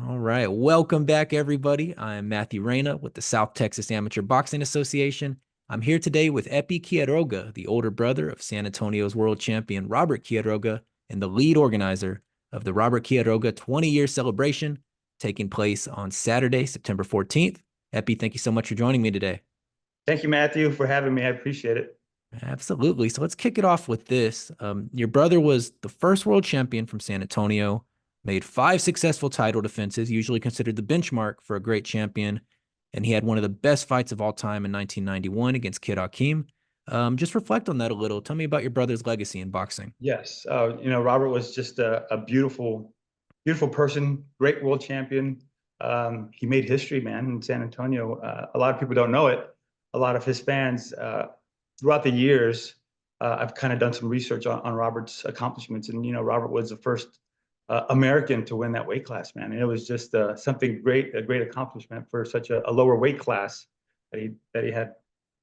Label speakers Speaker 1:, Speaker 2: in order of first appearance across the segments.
Speaker 1: All right. Welcome back, everybody. I'm Matthew Reyna with the South Texas Amateur Boxing Association. I'm here today with Epi Quiroga, the older brother of San Antonio's world champion Robert Quiroga and the lead organizer of the Robert Quiroga 20-year celebration taking place on Saturday, September 14th. Epi, thank you so much for joining me today.
Speaker 2: Thank you, Matthew, for having me. I appreciate it.
Speaker 1: Absolutely. So let's kick it off with this. Your brother was the first world champion from San Antonio, made 5 successful title defenses, usually considered the benchmark for a great champion. And he had one of the best fights of all time in 1991 against Kid Hakeem. Just reflect on that a little. Tell me about your brother's legacy in boxing.
Speaker 2: Yes, Robert was just a beautiful, beautiful person, great world champion. He made history, man, in San Antonio. A lot of people don't know it. A lot of his fans, throughout the years, I've kind of done some research on Robert's accomplishments, and Robert was the first American to win that weight class, man. And it was just something great, a great accomplishment for such a lower weight class that he had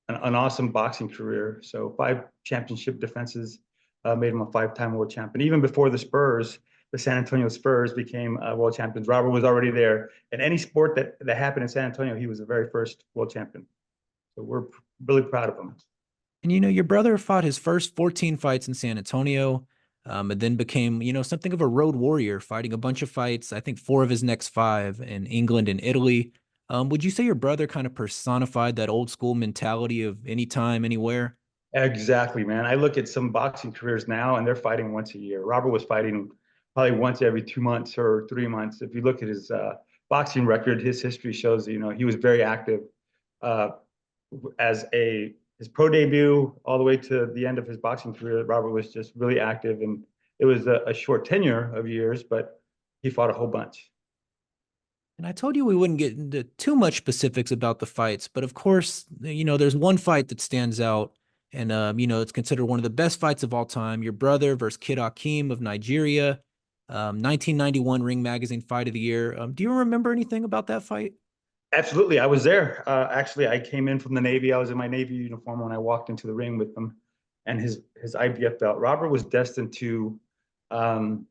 Speaker 2: an awesome boxing career. So 5 championship defenses made him a 5-time world champion. Even before the Spurs, the San Antonio Spurs became world champions. Robert was already there. In any sport that happened in San Antonio, he was the very first world champion. So we're really proud of him.
Speaker 1: And your brother fought his first 14 fights in San Antonio, and then became, something of a road warrior, fighting a bunch of fights. I think 4 of his next 5 in England and Italy. Would you say your brother kind of personified that old school mentality of anytime, anywhere?
Speaker 2: Exactly, man. I look at some boxing careers now, and they're fighting once a year. Robert was fighting probably once every 2 months or 3 months. If you look at his boxing record, his history shows he was very active uh, as a his pro debut all the way to the end of his boxing career. Robert was just really active, and it was a short tenure of years, but he fought a whole bunch.
Speaker 1: And I told you we wouldn't get into too much specifics about the fights, but of course, there's one fight that stands out, and it's considered one of the best fights of all time. Your brother versus Kid Hakeem of Nigeria, 1991 Ring Magazine Fight of the Year. Do you remember anything about that fight?
Speaker 2: Absolutely, I was there. Actually, I came in from the Navy. I was in my Navy uniform when I walked into the ring with him, and his IBF belt. Robert was destined um,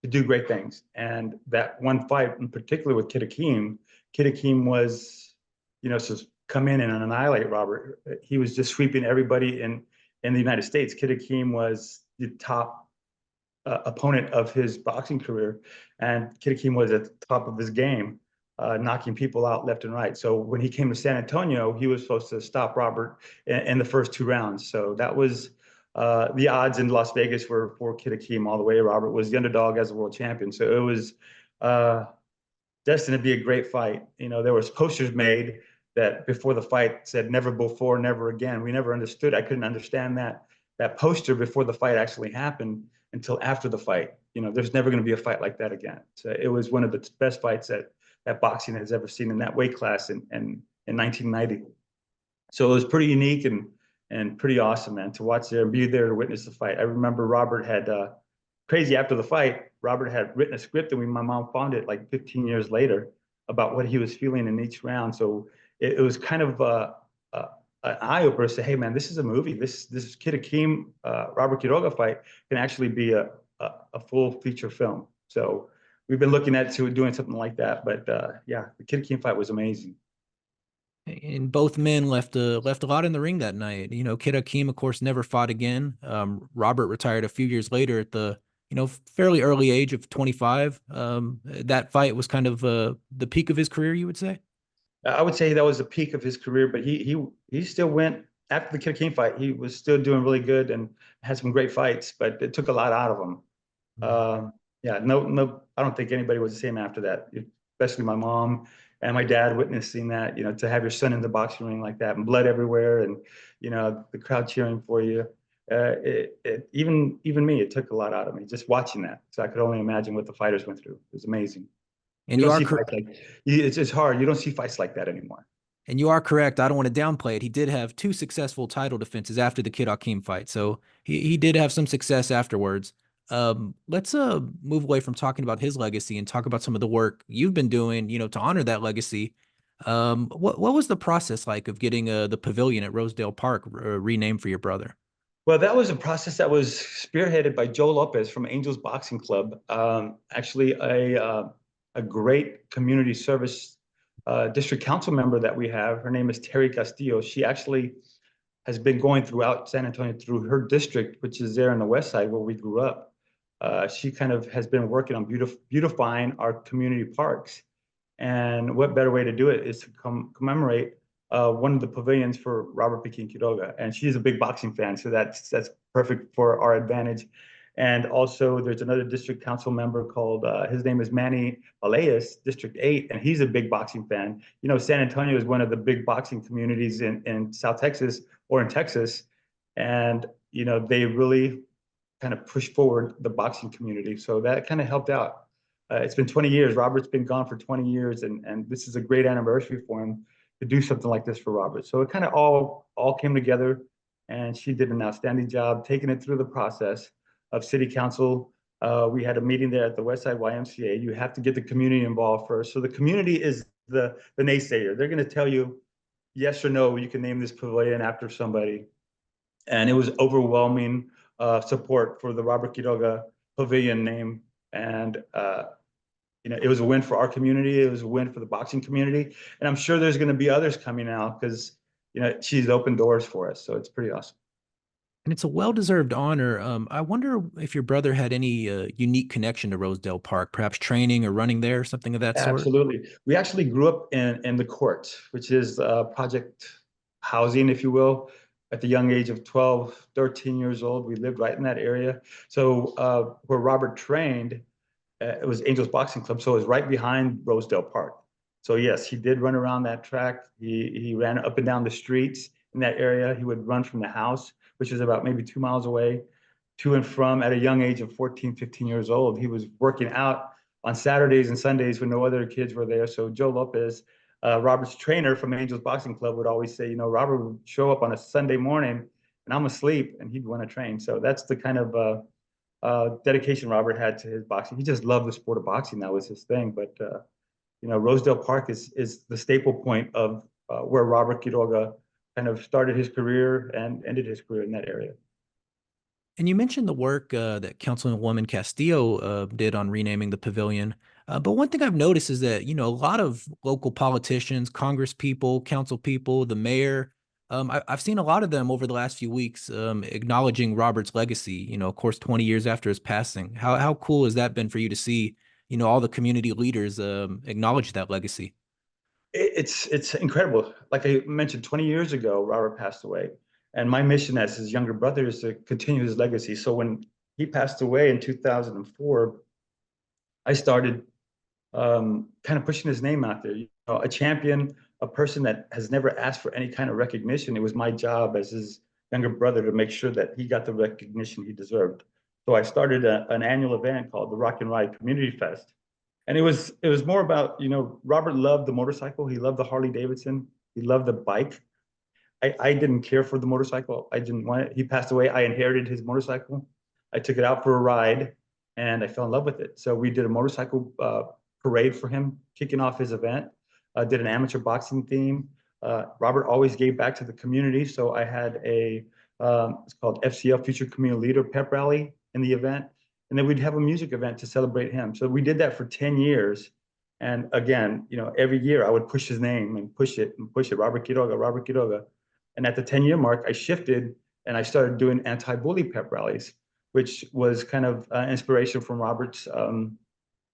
Speaker 2: to do great things. And that one fight in particular with Kid Hakeem was, just come in and annihilate Robert. He was just sweeping everybody in the United States. Kid Hakeem was the top opponent of his boxing career, and Kid Hakeem was at the top of his game, knocking people out left and right. So when he came to San Antonio, he was supposed to stop Robert in the first 2 rounds. So that was the odds in Las Vegas were for Kid Hakeem all the way. Robert was the underdog as a world champion. So it was uh, destined to be a great fight. There was posters made that before the fight said "Never before, never again." We never understood. I couldn't understand that poster before the fight actually happened until after the fight. There's never going to be a fight like that again. So it was one of the best fights that boxing has ever seen in that weight class in 1990. So it was pretty unique and pretty awesome, man, to watch there and be there to witness the fight. I remember Robert had crazy after the fight. Robert had written a script, and my mom found it like 15 years later about what he was feeling in each round. So it was kind of an eye opener to say, "Hey, man, this is a movie. This Kid Hakeem Robert Quiroga fight can actually be a full feature film." So we've been looking at doing something like that. But yeah, the Kid Hakeem fight was amazing.
Speaker 1: And both men left a lot in the ring that night. Kid Hakeem, of course, never fought again. Robert retired a few years later at the fairly early age of 25. That fight was kind of the peak of his career, you would say.
Speaker 2: I would say that was the peak of his career, but he still went after the Kid King fight. He was still doing really good and had some great fights, but it took a lot out of him. Yeah, no, I don't think anybody was the same after that, especially my mom and my dad witnessing that. To have your son in the boxing ring like that and blood everywhere, and the crowd cheering for you. Even me, it took a lot out of me just watching that. So I could only imagine what the fighters went through. It was amazing.
Speaker 1: And
Speaker 2: You
Speaker 1: you
Speaker 2: don't
Speaker 1: are
Speaker 2: see
Speaker 1: cor-
Speaker 2: fights like it's hard. You don't see fights like that anymore.
Speaker 1: and you are correct. I don't want to downplay it. He did have 2 successful title defenses after the Kid Hakeem fight, so he did have some success afterwards. Let's move away from talking about his legacy and talk about some of the work you've been doing, to honor that legacy. What was the process like of getting the pavilion at Rosedale Park renamed for your brother?
Speaker 2: Well, that was a process that was spearheaded by Joe Lopez from Angels Boxing Club. Actually, a great community service district council member that we have. Her name is Terry Castillo. She actually has been going throughout San Antonio through her district, which is there on the west side where we grew up. She kind of has been working on beautifying our community parks. And what better way to do it is to commemorate one of the pavilions for Robert Quiroga. And she's a big boxing fan, so that's perfect for our advantage. And also, there's another district council member called, his name is Manny Aleas, District 8, and he's a big boxing fan. You know, San Antonio is one of the big boxing communities in South Texas or in Texas. And, you know, they really kind of push forward the boxing community. So that kind of helped out. It's been 20 years. Robert's been gone for 20 years, and this is a great anniversary for him to do something like this for Robert. So it kind of all came together, and she did an outstanding job taking it through the process of city council. We had a meeting there at the Westside YMCA. You have to get the community involved first. So the community is the naysayer. They're going to tell you yes or no, you can name this pavilion after somebody. And it was overwhelming support for the Robert Quiroga Pavilion name. And you know, it was a win for our community. It was a win for the boxing community. And I'm sure there's going to be others coming out because, you know, she's opened doors for us. So it's pretty awesome.
Speaker 1: And it's a well-deserved honor. I wonder if your brother had any unique connection to Rosedale Park, perhaps training or running there, something of that sort.
Speaker 2: Absolutely. We actually grew up in the court, which is project housing, if you will. At the young age of 12, 13 years old, we lived right in that area. So where Robert trained, it was Angels Boxing Club, so it was right behind Rosedale Park. So yes, he did run around that track. He ran up and down the streets in that area. He would run from the house, which is about maybe 2 miles away, to and from at a young age of 14, 15 years old. He was working out on Saturdays and Sundays when no other kids were there. So Joe Lopez, Robert's trainer from Angels Boxing Club, would always say, you know, Robert would show up on a Sunday morning and I'm asleep and he'd want to train. So that's the kind of dedication Robert had to his boxing. He just loved the sport of boxing. That was his thing. But you know, Rosedale Park is the staple point of where Robert Quiroga kind of started his career and ended his career in that area.
Speaker 1: And you mentioned the work that Councilwoman Castillo did on renaming the pavilion. But one thing I've noticed is that, you know, a lot of local politicians, Congress people, council people, the mayor, I've seen a lot of them over the last few weeks acknowledging Robert's legacy, you know, of course, 20 years after his passing. How cool has that been for you to see, you know, all the community leaders acknowledge that legacy?
Speaker 2: It's incredible. Like I mentioned, 20 years ago, Robert passed away. And my mission as his younger brother is to continue his legacy. So when he passed away in 2004, I started kind of pushing his name out there. You know, a champion, a person that has never asked for any kind of recognition. It was my job as his younger brother to make sure that he got the recognition he deserved. So I started an annual event called the Rock and Ride Community Fest. And it was more about, you know, Robert loved the motorcycle. He loved the Harley Davidson. He loved the bike. I didn't care for the motorcycle. I didn't want it. He passed away. I inherited his motorcycle. I took it out for a ride and I fell in love with it. So we did a motorcycle parade for him, kicking off his event. Did an amateur boxing theme. Robert always gave back to the community. So I had it's called FCL, Future Community Leader Pep Rally in the event. And then we'd have a music event to celebrate him. So we did that for 10 years. And again, you know, every year I would push his name and push it and push it. Robert Quiroga, Robert Quiroga. And at the 10-year mark, I shifted and I started doing anti-bully pep rallies, which was kind of inspiration from Robert's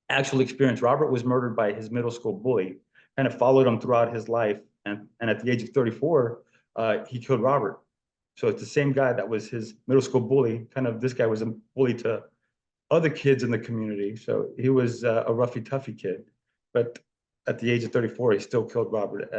Speaker 2: actual experience. Robert was murdered by his middle school bully, kind of followed him throughout his life. And at the age of 34, he killed Robert. So it's the same guy that was his middle school bully. Kind of this guy was a bully to other kids in the community. So he was a roughy, toughy kid. But at the age of 34, he still killed Robert,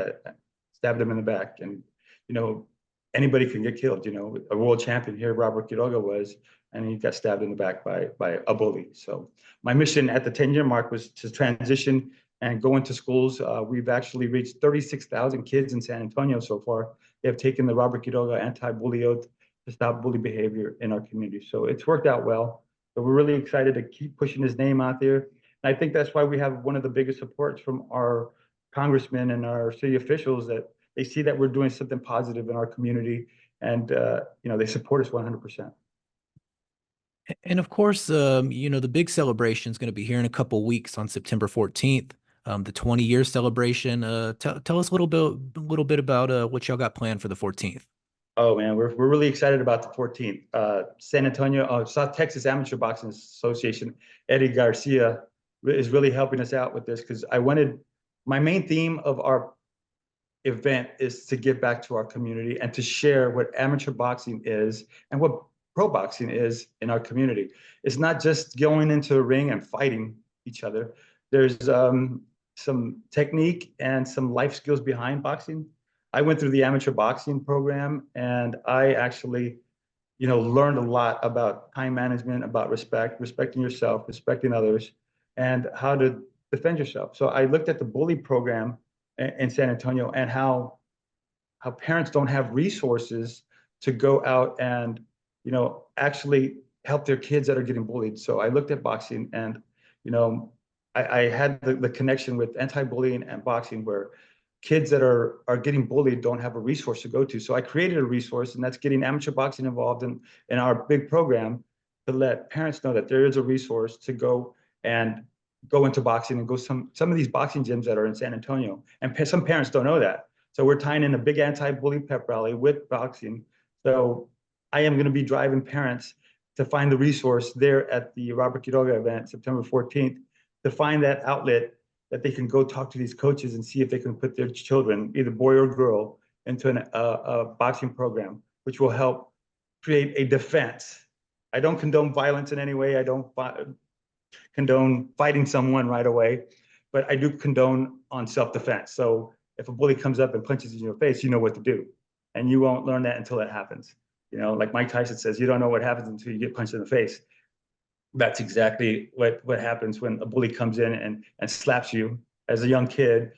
Speaker 2: stabbed him in the back. And, you know, anybody can get killed. You know, a world champion here, Robert Quiroga was, and he got stabbed in the back by a bully. So my mission at the 10-year mark was to transition and go into schools. We've actually reached 36,000 kids in San Antonio so far. They have taken the Robert Quiroga anti-bully oath to stop bully behavior in our community. So it's worked out well. So we're really excited to keep pushing his name out there. And I think that's why we have one of the biggest supports from our congressmen and our city officials, that they see that we're doing something positive in our community, and you know, they support us 100%.
Speaker 1: And of course, the big celebration is going to be here in a couple weeks on September 14th, the 20-year celebration. Tell us a little bit about what y'all got planned for the 14th.
Speaker 2: Oh man, we're really excited about the 14th. San Antonio, South Texas Amateur Boxing Association, Eddie Garcia is really helping us out with this because I wanted my main theme of our event is to give back to our community and to share what amateur boxing is and what pro boxing is in our community. It's not just going into a ring and fighting each other. There's some technique and some life skills behind boxing. I went through the amateur boxing program and I actually, learned a lot about time management, about respecting yourself, respecting others, and how to defend yourself. So I looked at the bully program in San Antonio and how parents don't have resources to go out and actually help their kids that are getting bullied. So I looked at boxing and you know I had the connection with anti-bullying and boxing where kids that are getting bullied don't have a resource to go to. So I created a resource, and that's getting amateur boxing involved in our big program to let parents know that there is a resource to go and go into boxing and go some of these boxing gyms that are in San Antonio. And some parents don't know that. So we're tying in a big anti-bully pep rally with boxing. So I am going to be driving parents to find the resource there at the Robert Quiroga event, September 14th, to find that outlet that they can go talk to these coaches and see if they can put their children, either boy or girl, into a boxing program, which will help create a defense. I don't condone violence in any way. I don't condone fighting someone right away, but I do condone on self-defense. So if a bully comes up and punches you in your face, you know what to do. And you won't learn that until it happens. Like Mike Tyson says, you don't know what happens until you get punched in the face. That's exactly what happens when a bully comes in and slaps you as a young kid.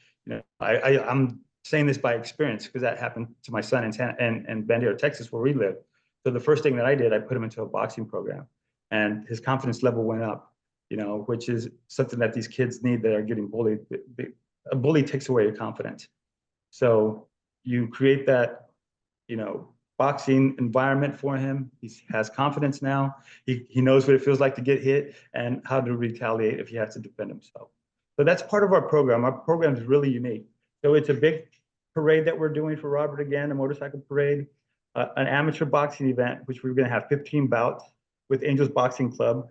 Speaker 2: I'm saying this by experience because that happened to my son in Bandera, Texas, where we live. So the first thing that I did, I put him into a boxing program, and his confidence level went up. Which is something that these kids need that are getting bullied. A bully takes away your confidence. So you create that, boxing environment for him. He has confidence now. He knows what it feels like to get hit and how to retaliate if he has to defend himself. So that's part of our program. Our program is really unique. So it's a big parade that we're doing for Robert again, a motorcycle parade, an amateur boxing event, which we're going to have 15 bouts with Angels Boxing Club,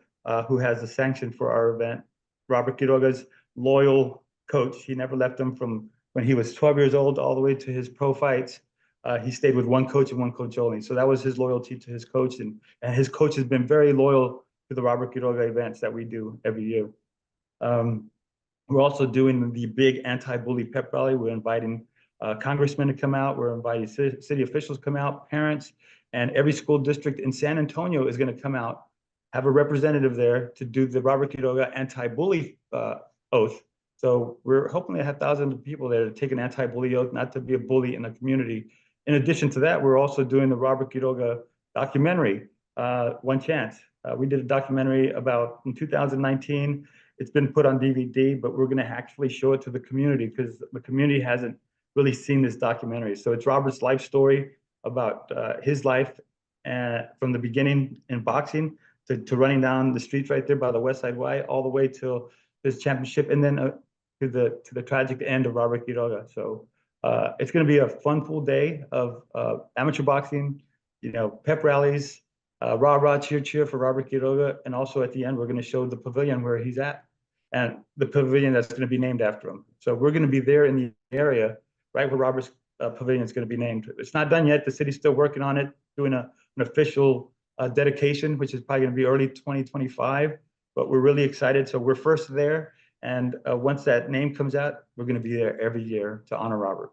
Speaker 2: who has a sanction for our event. Robert Quiroga's loyal coach. He never left him from when he was 12 years old all the way to his pro fights. He stayed with one coach and one coach only. So that was his loyalty to his coach. And his coach has been very loyal to the Robert Quiroga events that we do every year. We're also doing the big anti-bully pep rally. We're inviting congressmen to come out. We're inviting city officials to come out, parents, and every school district in San Antonio is going to come out, have a representative there to do the Robert Quiroga anti-bully oath. So we're hoping to have thousands of people there to take an anti-bully oath, not to be a bully in the community. In addition to that, we're also doing the Robert Quiroga documentary, One Chance. We did a documentary about in 2019. It's been put on DVD, but we're going to actually show it to the community because the community hasn't really seen this documentary. So it's Robert's life story about his life from the beginning in boxing to running down the streets right there by the West Side Y, all the way till his championship, and then to the tragic end of Robert Quiroga. So it's going to be a fun, full day of amateur boxing, pep rallies, rah rah, cheer cheer for Robert Quiroga, and also at the end we're going to show the pavilion where he's at, and the pavilion that's going to be named after him. So we're going to be there in the area, right where Robert's pavilion is going to be named. It's not done yet. The city's still working on it, doing an official dedication, which is probably going to be early 2025. But we're really excited. So we're first there. And once that name comes out, we're going to be there every year to honor Robert.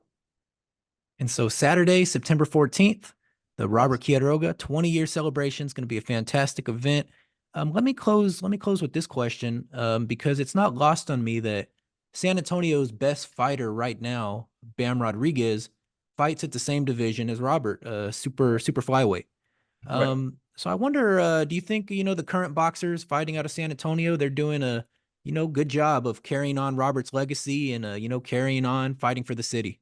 Speaker 1: And so Saturday, September 14th, the Robert Quiroga 20-year celebration is going to be a fantastic event. Let me close with this question, because it's not lost on me that San Antonio's best fighter right now, Bam Rodriguez, fights at the same division as Robert, super flyweight.
Speaker 2: Right.
Speaker 1: So I wonder, do you think, the current boxers fighting out of San Antonio, they're doing a, good job of carrying on Robert's legacy and, carrying on fighting for the city?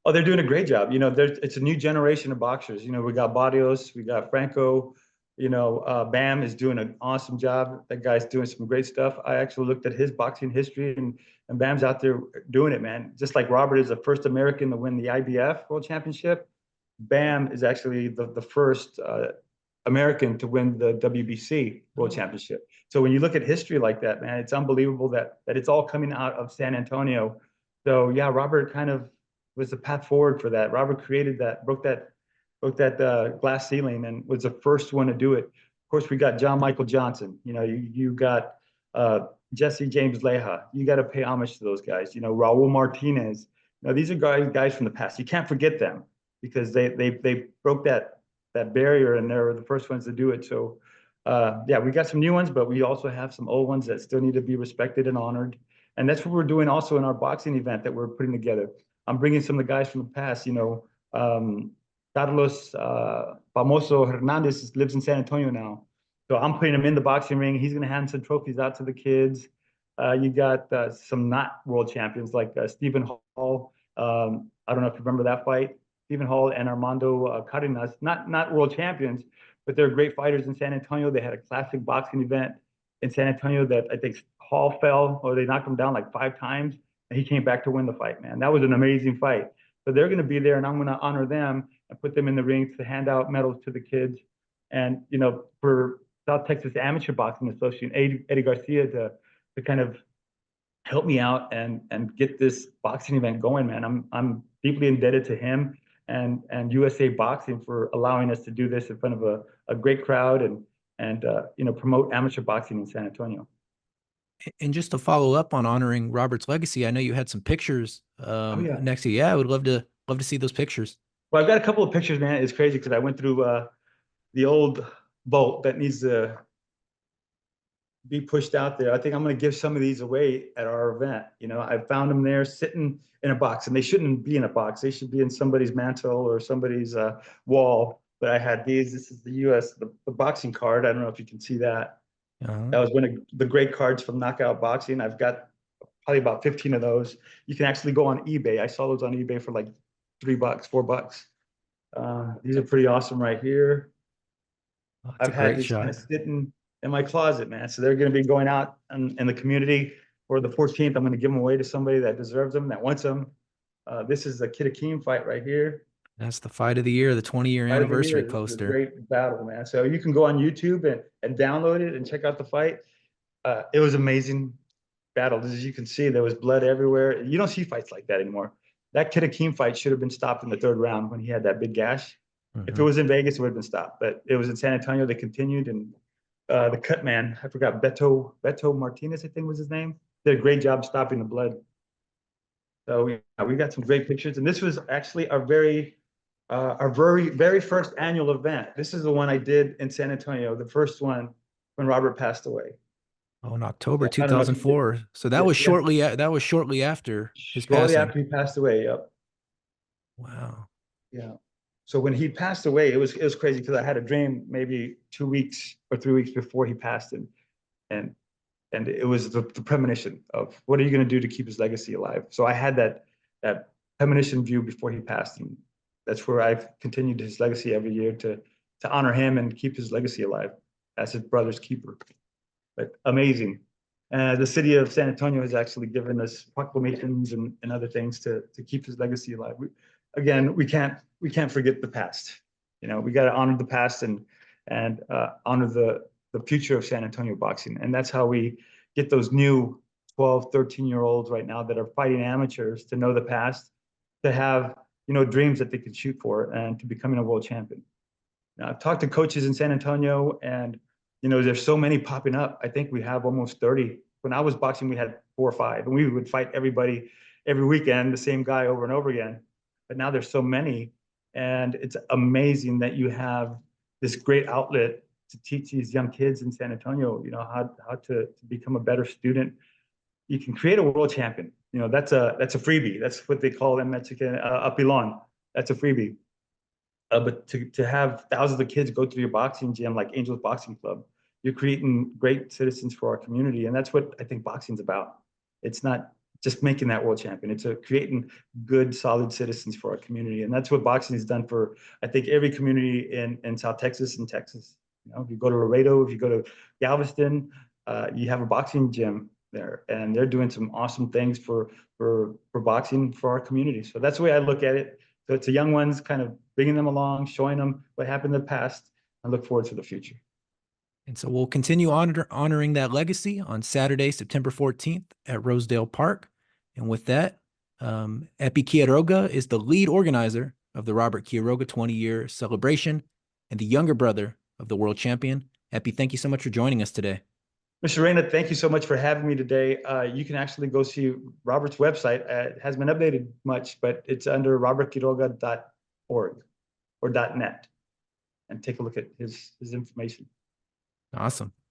Speaker 2: Oh, they're doing a great job. It's a new generation of boxers. We got Barrios, we got Franco, Bam is doing an awesome job. That guy's doing some great stuff. I actually looked at his boxing history, and Bam's out there doing it, man. Just like Robert is the first American to win the IBF World Championship, Bam is actually the first American to win the WBC World Championship. So when you look at history like that, man, it's unbelievable that it's all coming out of San Antonio. So yeah, Robert kind of was the path forward for that. Robert created that, broke that glass ceiling, and was the first one to do it. Of course, we got John Michael Johnson. You got Jesse James Leija. You got to pay homage to those guys. Raul Martinez. These are guys from the past. You can't forget them because they broke that barrier, and they're the first ones to do it. So yeah, we got some new ones, but we also have some old ones that still need to be respected and honored. And that's what we're doing also in our boxing event that we're putting together. I'm bringing some of the guys from the past. Carlos Famoso Hernandez lives in San Antonio now. So I'm putting him in the boxing ring. He's going to hand some trophies out to the kids. You got some not world champions like Stephen Hall. I don't know if you remember that fight. Stephen Hall and Armando Cardenas, not world champions, but they're great fighters in San Antonio. They had a classic boxing event in San Antonio that I think Hall fell, or they knocked him down like 5 times, and he came back to win the fight, man. That was an amazing fight. So they're going to be there, and I'm going to honor them and put them in the ring to hand out medals to the kids. And, for South Texas Amateur Boxing Association, Eddie Garcia to kind of help me out and get this boxing event going, man. I'm deeply indebted to him and USA Boxing for allowing us to do this in front of a great crowd and promote amateur boxing in San Antonio.
Speaker 1: And just to follow up on honoring Robert's legacy, I know you had some pictures
Speaker 2: Oh yeah.
Speaker 1: next to you. Yeah, I would love to see those pictures.
Speaker 2: Well, I've got a couple of pictures, man. It's crazy because I went through the old bolt that needs to be pushed out there. I think I'm going to give some of these away at our event. I found them there sitting in a box, and they shouldn't be in a box. They should be in somebody's mantle or somebody's wall. But I had these. This is the boxing card. I don't know if you can see that. That was one of the great cards from Knockout Boxing. I've got probably about 15 of those. You can actually go on eBay. I saw those on eBay for like $3, $4. These are pretty awesome right here.
Speaker 1: Oh,
Speaker 2: I've had these kind of sitting in my closet, man. So they're going to be going out in the community for the 14th. I'm going to give them away to somebody that deserves them, that wants them. This is the Kid Akeem fight right here.
Speaker 1: That's the fight of the year, the 20-year anniversary poster.
Speaker 2: This is a great battle, man. So you can go on YouTube and download it and check out the fight. It was amazing battle. As you can see, there was blood everywhere. You don't see fights like that anymore. That Kid Akeem fight should have been stopped in the 3rd round when he had that big gash. If it was in Vegas, it would have been stopped. But it was in San Antonio. They continued, and the cut man, I forgot, Beto Martinez, I think was his name, did a great job stopping the blood. So we got some great pictures, and this was actually our very first annual event. This is the one I did in San Antonio, the first one when Robert passed away.
Speaker 1: Oh, in October 2004. So that was shortly after his passing.
Speaker 2: Shortly after he passed away. Yep.
Speaker 1: Wow.
Speaker 2: Yeah. So when he passed away, it was crazy because I had a dream maybe 2 weeks or 3 weeks before he passed, and it was the premonition of what are you going to do to keep his legacy alive. So I had that premonition view before he passed, and that's where I've continued his legacy every year to honor him and keep his legacy alive as his brother's keeper. But amazing. The city of San Antonio has actually given us proclamations and other things to keep his legacy alive. We can't forget the past. We got to honor the past and honor the future of San Antonio boxing. And that's how we get those new 12, 13-year-olds right now that are fighting amateurs to know the past, to have, dreams that they could shoot for and to becoming a world champion. Now, I've talked to coaches in San Antonio, and, there's so many popping up. I think we have almost 30. When I was boxing, we had 4 or 5, and we would fight everybody every weekend, the same guy over and over again. But now there's so many, and it's amazing that you have this great outlet to teach these young kids in San Antonio, how to become a better student. You can create a world champion. That's a freebie. That's what they call in Mexican a pilon. That's a freebie. But to have thousands of kids go to your boxing gym like Angels Boxing Club, you're creating great citizens for our community, and that's what I think boxing's about. It's not just making that world champion. It's creating good, solid citizens for our community, and that's what boxing has done for, I think, every community in South Texas and Texas. You know, if you go to Laredo, if you go to Galveston, you have a boxing gym there, and they're doing some awesome things for boxing for our community. So that's the way I look at it. So it's the young ones, kind of bringing them along, showing them what happened in the past, and look forward to the future.
Speaker 1: And so we'll continue honoring that legacy on Saturday, September 14th at Rosedale Park. And with that, Epi Quiroga is the lead organizer of the Robert Quiroga 20-year celebration and the younger brother of the world champion. Epi, thank you so much for joining us today.
Speaker 2: Mr. Reyna, thank you so much for having me today. You can actually go see Robert's website. It hasn't been updated much, but it's under robertquiroga.org or .net, and take a look at his information.
Speaker 1: Awesome.